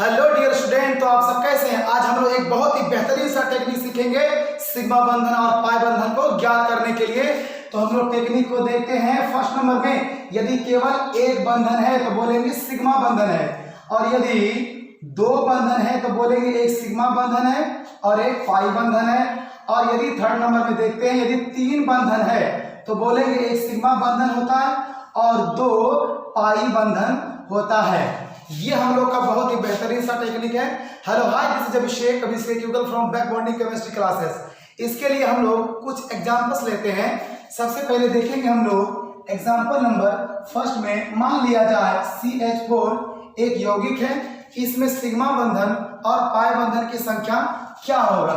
Hello dear student, तो आप सब कैसे हैं। आज हम लोग एक बहुत ही बेहतरीन सा टेक्निक सीखेंगे सिग्मा बंधन और पाई बंधन को ज्ञात करने के लिए। तो हम लोग टेक्निक को देखते हैं। फर्स्ट नंबर में यदि केवल एक बंधन है तो बोलेंगे सिग्मा बंधन है, और यदि दो बंधन है तो बोलेंगे एक सिग्मा बंधन है और एक पाई बंधन है। और यदि थर्ड नंबर में देखते हैं, यदि तीन बंधन है तो बोलेंगे एक सिग्मा बंधन होता है और दो पाई बंधन होता है। ये हम लोग का बहुत ही बेहतरीन सा टेक्निक है। हेलो हाय, दिस इज अभिषेक युगल from back bonding chemistry classes. इसके लिए हम लोग कुछ एग्जांपल्स लेते हैं। सबसे पहले देखेंगे हम लोग एग्जांपल नंबर फर्स्ट में। मान लिया जाए CH4 एक यौगिक है, इसमें सिग्मा बंधन और पाई बंधन की संख्या क्या होगा।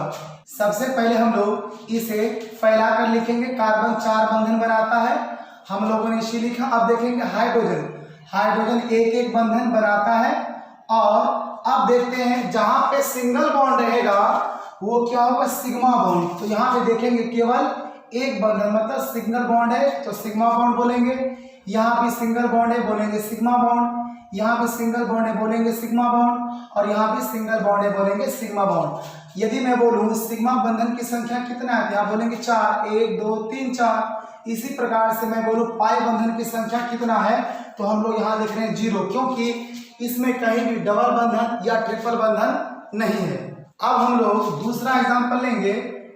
सबसे पहले हम लोग इसे फैलाकर लिखेंगे। कार्बन 4 बंधन बनाता है, हम लोगों ने इसी लिखा। अब देखेंगे हाइड्रोजन एक एक बंधन बनाता है। और अब देखते हैं जहां पे सिंगल बॉन्ड रहेगा वो क्या होगा, सिग्मा बॉन्ड। तो यहाँ पे देखेंगे केवल एक बंधन मतलब सिंगल बॉन्ड है तो सिग्मा बॉन्ड बोलेंगे। यहाँ पे सिंगल बॉन्ड है बोलेंगे सिग्मा बॉन्ड। यहाँ पे सिंगल बॉन्ड है बोलेंगे सिग्मा बॉन्ड, और यहाँ पे सिंगल बॉन्ड है बोलेंगे सिग्मा बॉन्ड। यदि मैं बोलूँ सिग्मा बंधन की संख्या कितना है, यहाँ बोलेंगे 4, 1 2 3 4। इसी प्रकार से मैं बोलूँ पाई बंधन की संख्या कितना है, तो हम लोग यहाँ लिख रहे हैं 0, क्योंकि इसमें कहीं भी डबल बंधन या ट्रिपल बंधन नहीं है। अब हम लोग दूसरा एग्जांपल लेंगे,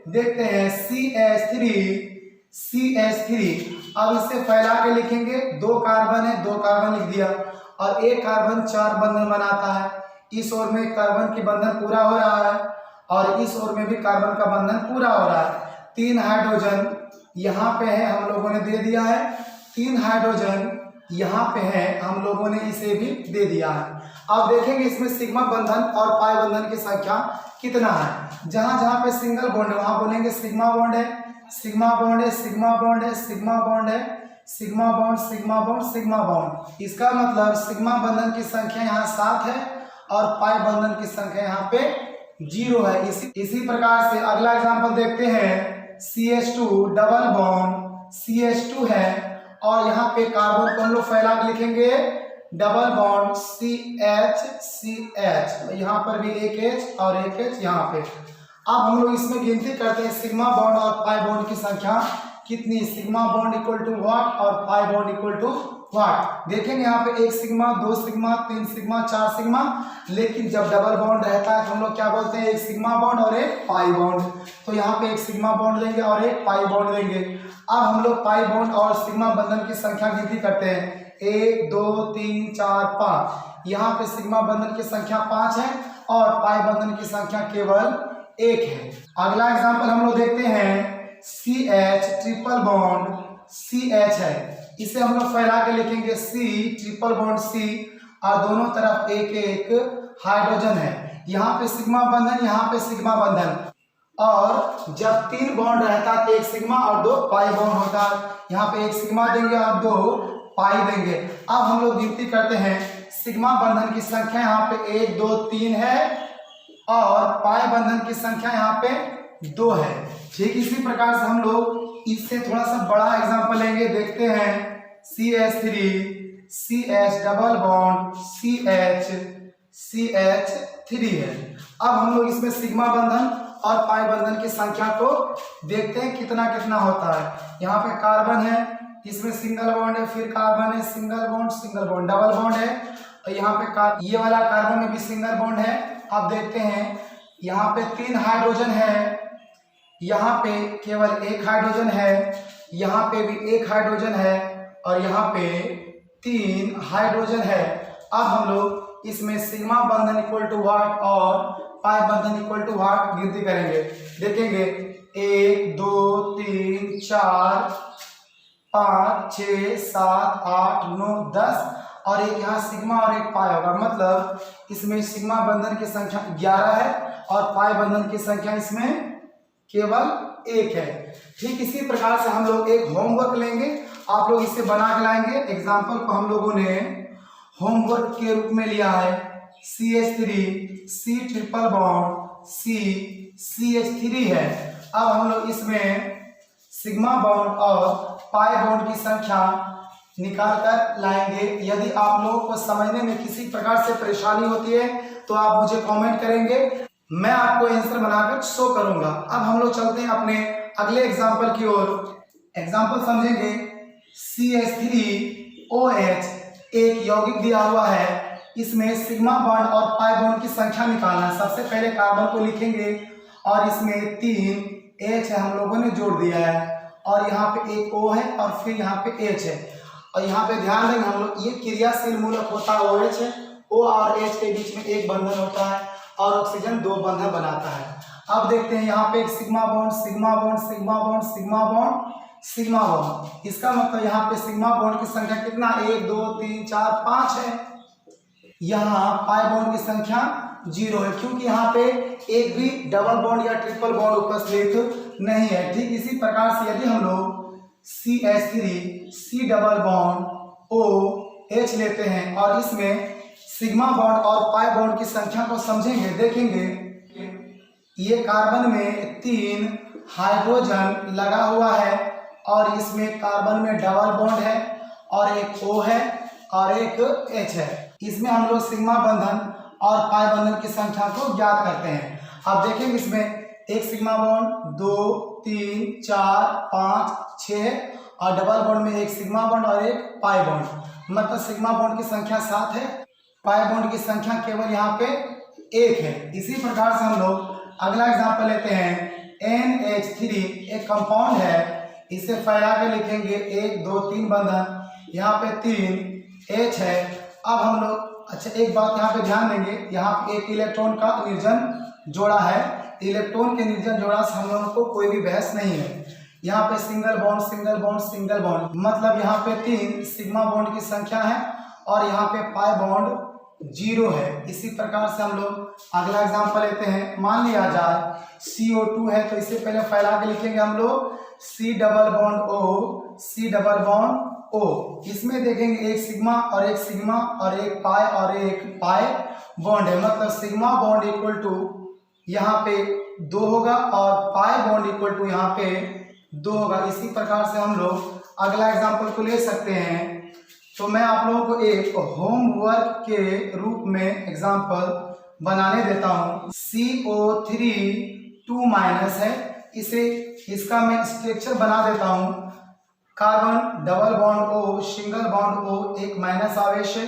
देखते हैं CH3। अब इसे फैला के लिखेंगे। 2 कार्बन है, 2 कार्बन लिख दिया, और एक कार्बन 4 बंधन बनाता है। इस ओर में कार्बन की बंधन पूरा हो रहा है और इस ओर में भी कार्बन का बंधन पूरा हो रहा है। 3 हाइड्रोजन यहाँ पे है, हम लोगों ने दे दिया है। 3 हाइड्रोजन यहाँ पे है, हम लोगों ने इसे भी दे दिया है। अब देखेंगे इसमें सिग्मा बंधन और पाई बंधन की संख्या कितना है। जहां जहां पे सिंगल बॉन्ड है वहां बोलेंगे सिग्मा बॉन्ड है, सिग्मा बॉन्ड है, सिग्मा बॉन्ड है, सिग्मा बॉन्ड है, sigma bond, sigma bond, sigma bond. इसका मतलब सिग्मा बंधन की संख्या यहाँ 7 है और पाई बंधन की संख्या यहाँ पे 0 है। इसी प्रकार से अगला एग्जाम्पल देखते हैं। CH2 डबल बॉन्ड CH2 है, और यहाँ पे कार्बन को हम लोग फैला के लिखेंगे डबल बॉन्ड CH। यहाँ पर भी एक H और एक H यहाँ पे। अब हम लोग इसमें गिनती करते हैं सिग्मा बॉन्ड और पाई बॉन्ड की संख्या कितनी। Sigma bond equal to what और pi bond equal to what. देखेंगे यहाँ पे 1 सिग्मा, 2 सिग्मा, 3 सिग्मा, 4 सिग्मा। लेकिन जब डबल बॉन्ड रहता है तो हम लोग क्या बोलते हैं, एक सिग्मा बॉन्ड और एक पाई बॉन्ड। तो यहाँ पे एक सिग्मा बॉन्ड लेंगे और एक पाई बॉन्ड लेंगे। अब हम लोग पाई बॉन्ड और सिग्मा बंधन की संख्या गिनती करते हैं। 1 2 3 4 5। यहाँ पे सिग्मा बंधन की संख्या 5 है और पाई बंधन की संख्या केवल 1 है। अगला एग्जाम्पल हम लोग देखते हैं। CH ट्रिपल बॉन्ड CH है, इसे हम लोग फैला के लिखेंगे C ट्रिपल बॉन्ड C, और दोनों तरफ एक एक हाइड्रोजन है। यहाँ पे सिग्मा बंधन, यहाँ पे सिग्मा बंधन। और जब 3 बॉन्ड रहता है तो एक सिग्मा और 2 पाई बॉन्ड होता है। यहाँ पे एक सिग्मा देंगे और 2 पाई देंगे। अब हम लोग गिनती करते हैं। सिग्मा बंधन की संख्या यहाँ पे 1 2 3 है और पाई बंधन की संख्या यहाँ पे 2 है। ठीक इसी प्रकार से हम लोग इससे थोड़ा सा बड़ा एग्जांपल लेंगे। देखते हैं CH3 CH double bond CH3 है। अब हम लोग इसमें सिग्मा बंधन और पाई बंधन की संख्या को देखते हैं कितना कितना होता है। यहाँ पे कार्बन है, इसमें सिंगल बॉन्ड है, फिर कार्बन है, सिंगल बॉन्ड, डबल बॉन्ड है, और यहाँ पे ये वाला कार्बन में भी सिंगल बॉन्ड है। अब देखते हैं यहाँ पे 3 हाइड्रोजन है, यहाँ पे केवल 1 हाइड्रोजन है, यहाँ पे भी 1 हाइड्रोजन है, और यहाँ पे 3 हाइड्रोजन है। अब हम लोग इसमें सिग्मा बंधन इक्वल टू व्हाट और पाई बंधन इक्वल टू व्हाट गिनती करेंगे। देखेंगे 1 2 3 4 5 6 7 8 9 10, और एक यहाँ सिग्मा और एक पाई होगा। मतलब इसमें सिग्मा बंधन की संख्या 11 है और पाई बंधन की संख्या इसमें केवल 1 है। ठीक इसी प्रकार से हम लोग एक होमवर्क लेंगे, आप लोग इसे बना के लाएंगे। एग्जाम्पल को हम लोगों ने होमवर्क के रूप में लिया है। CH3 C triple bond CH3 है। अब हम लोग इसमें सिग्मा बॉन्ड और पाई बॉन्ड की संख्या निकाल कर लाएंगे। यदि आप लोगों को समझने में किसी प्रकार से परेशानी होती है तो आप मुझे कमेंट करेंगे, मैं आपको आंसर बनाकर शो करूंगा। अब हम लोग चलते हैं अपने अगले एग्जाम्पल की ओर। एग्जाम्पल समझेंगे। CH3OH एक यौगिक दिया हुआ है, इसमें सिग्मा बॉन्ड और पाई बॉन्ड की संख्या निकालना है। सबसे पहले कार्बन को लिखेंगे और इसमें 3 H है, हम लोगों ने जोड़ दिया है, और यहाँ पे एक O है और फिर यहाँ पे H है। और यहाँ पे ध्यान देंगे हम लोग, ये क्रियाशील मूलक होता है OH है, O और H के बीच में एक बंधन होता है और ऑक्सीजन 2 बंधन बनाता है। अब देखते हैं यहाँ पे एक sigma bond, sigma bond, sigma bond, sigma bond, sigma bond. इसका मतलब यहाँ पे सिग्मा बॉन्ड की संख्या कितना, 1 2 3 4 5 है। यहाँ पाई बॉन्ड की संख्या 0 है, क्योंकि यहाँ पे एक भी डबल बॉन्ड या ट्रिपल बॉन्ड उपस्थित नहीं है। ठीक इसी प्रकार से यदि हम लोग CH3 C double bond OH लेते हैं और इसमें सिग्मा बॉन्ड और पाई बॉन्ड की संख्या को समझेंगे, देखेंगे ये कार्बन में 3 हाइड्रोजन लगा हुआ है और इसमें कार्बन में डबल बॉन्ड है और एक O है और एक H है। इसमें हम लोग सिग्मा बंधन और पाई बंधन की संख्या को ज्ञात करते हैं। अब देखेंगे इसमें एक सिग्मा बॉन्ड, 2 3 4 5 6 और डबल बॉन्ड में एक सिग्मा बॉन्ड और एक पाई बॉन्ड, मतलब सिग्मा बॉन्ड की संख्या 7 है, पाई बॉन्ड की संख्या केवल यहाँ पे 1 है। इसी प्रकार से हम लोग अगला एग्जाम्पल लेते हैं। NH3 एक कंपाउंड है, इसे फैला के लिखेंगे 1 2 3 बंधन, यहाँ पे 3 H है। अब हम लोग एक बात यहाँ पे ध्यान देंगे, यहाँ पे एक इलेक्ट्रॉन का निर्जन जोड़ा है। इलेक्ट्रॉन के निर्जन जोड़ा से हम लोगों को कोई भी बहस नहीं है। यहाँ पे single bond, single bond, single bond, मतलब यहाँ पे 3 सिग्मा बॉन्ड की संख्या है और यहाँ पे पाई बॉन्ड 0 है। इसी प्रकार से हम लोग अगला एग्जाम्पल लेते हैं। मान लिया जाए CO2 है, तो इसे पहले फैला के लिखेंगे हम लोग C double bond O, C double bond O। इसमें देखेंगे एक सिग्मा और एक सिग्मा और एक पाई बॉन्ड है, मतलब सिग्मा बॉन्ड इक्वल टू यहाँ पे 2 होगा और पाई बॉन्ड इक्वल टू यहाँ पे 2 होगा। इसी प्रकार से हम लोग अगला एग्जाम्पल को ले सकते हैं। तो मैं आप लोगों को एक होमवर्क के रूप में एग्जाम्पल बनाने देता हूँ। CO3 2- है, इसका मैं स्ट्रक्चर बना देता हूँ। Carbon double bond O, single bond O, एक माइनस आवेश है,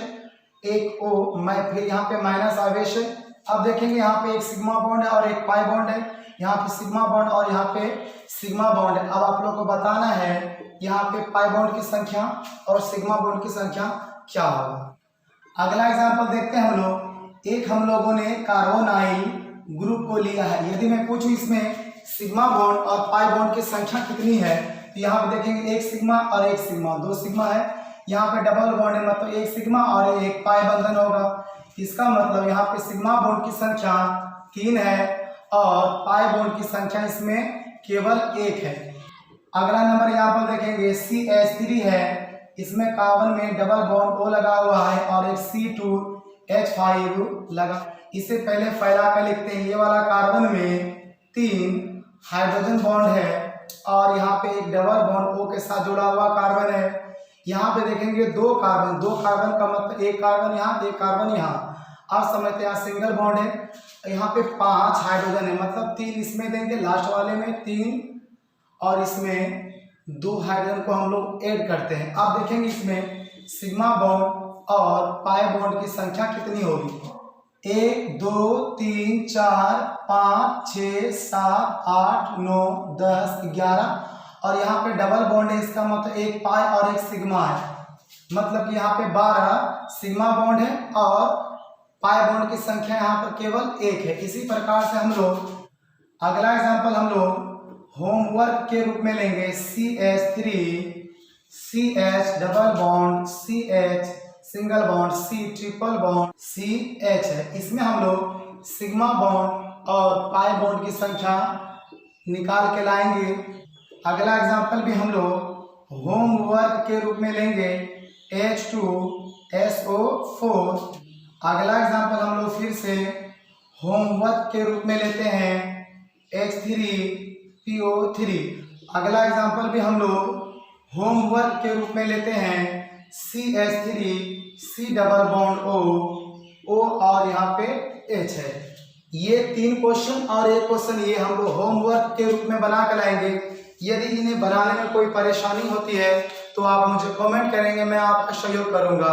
एक O, मैं फिर यहाँ पे माइनस आवेश है। अब देखेंगे यहाँ पे एक सिग्मा बॉन्ड है और एक पाई बॉन्ड है, यहाँ पे सिग्मा बॉन्ड और यहाँ पे सिग्मा बॉन्ड है। अब आप लोग को बताना है यहाँ पे पाई बॉन्ड की संख्या और सिग्मा बॉन्ड की संख्या क्या होगा। अगला एग्जाम्पल देखते हैं हम लोग। एक हम लोगों ने कार्बोनाइल ग्रुप को लिया है। यदि मैं पूछूं इसमें सिग्मा बॉन्ड और पाई बॉन्ड की संख्या कितनी है, तो यहाँ पे देखेंगे एक सिग्मा और एक सिग्मा, 2 सिग्मा है। यहाँ पे डबल बॉन्ड है, मतलब एक सिग्मा और एक पाई बंधन होगा। इसका मतलब यहाँ पे सिग्मा बॉन्ड की संख्या 3 है और पाई बॉन्ड की संख्या इसमें केवल 1 है। अगला नंबर यहाँ पर देखेंगे CH3 है, इसमें कार्बन में डबल बॉन्ड O लगा हुआ है और एक C2H5 लगा। इसे पहले फैला कर लिखते हैं। ये वाला कार्बन में 3 हाइड्रोजन बॉन्ड है और यहाँ पे एक डबल बॉन्ड O के साथ जुड़ा हुआ कार्बन है। यहाँ पे देखेंगे 2 कार्बन का मतलब एक कार्बन यहाँ, एक कार्बन यहाँ। आप समझते हैं सिंगल बॉन्ड है, यहाँ पे 5 हाइड्रोजन है, मतलब 3 इसमें देंगे, लास्ट वाले में 3 और इसमें 2 हाइड्रोजन को हम लोग ऐड करते हैं। अब देखेंगे इसमें सिग्मा बॉन्ड और पाई बॉन्ड की संख्या कितनी होगी। 1 2 3 4 5 6 7 8 9 10 11 और यहाँ पे डबल बॉन्ड है, इसका मतलब एक पाई और एक सिग्मा है, मतलब कि यहाँ पे 12 सिग्मा बॉन्ड है और पाई बॉन्ड की संख्या यहाँ पर केवल 1 है। इसी प्रकार से हम लोग अगला एग्जाम्पल हम लोग होमवर्क के रूप में लेंगे। CH3 CH double bond CH single bond C triple bond CH है। इसमें हम लोग सिग्मा बॉन्ड और पाई बॉन्ड की संख्या निकाल के लाएंगे। अगला एग्जाम्पल भी हम लोग होमवर्क के रूप में लेंगे H2SO4। अगला एग्जाम्पल हम लोग फिर से होमवर्क के रूप में लेते हैं H3PO3। अगला एग्जाम्पल भी हम लोग होमवर्क के रूप में लेते हैं CH3 C double bond O और यहाँ पे H है। ये 3 क्वेश्चन और एक क्वेश्चन ये हम लोग होमवर्क के रूप में बना कर लाएंगे। यदि इन्हें बनाने में कोई परेशानी होती है तो आप मुझे कमेंट करेंगे, मैं आपका सहयोग करूंगा।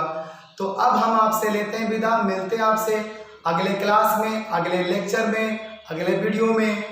तो अब हम आपसे लेते हैं विदा, मिलते हैं आपसे अगले क्लास में, अगले लेक्चर में, अगले वीडियो में।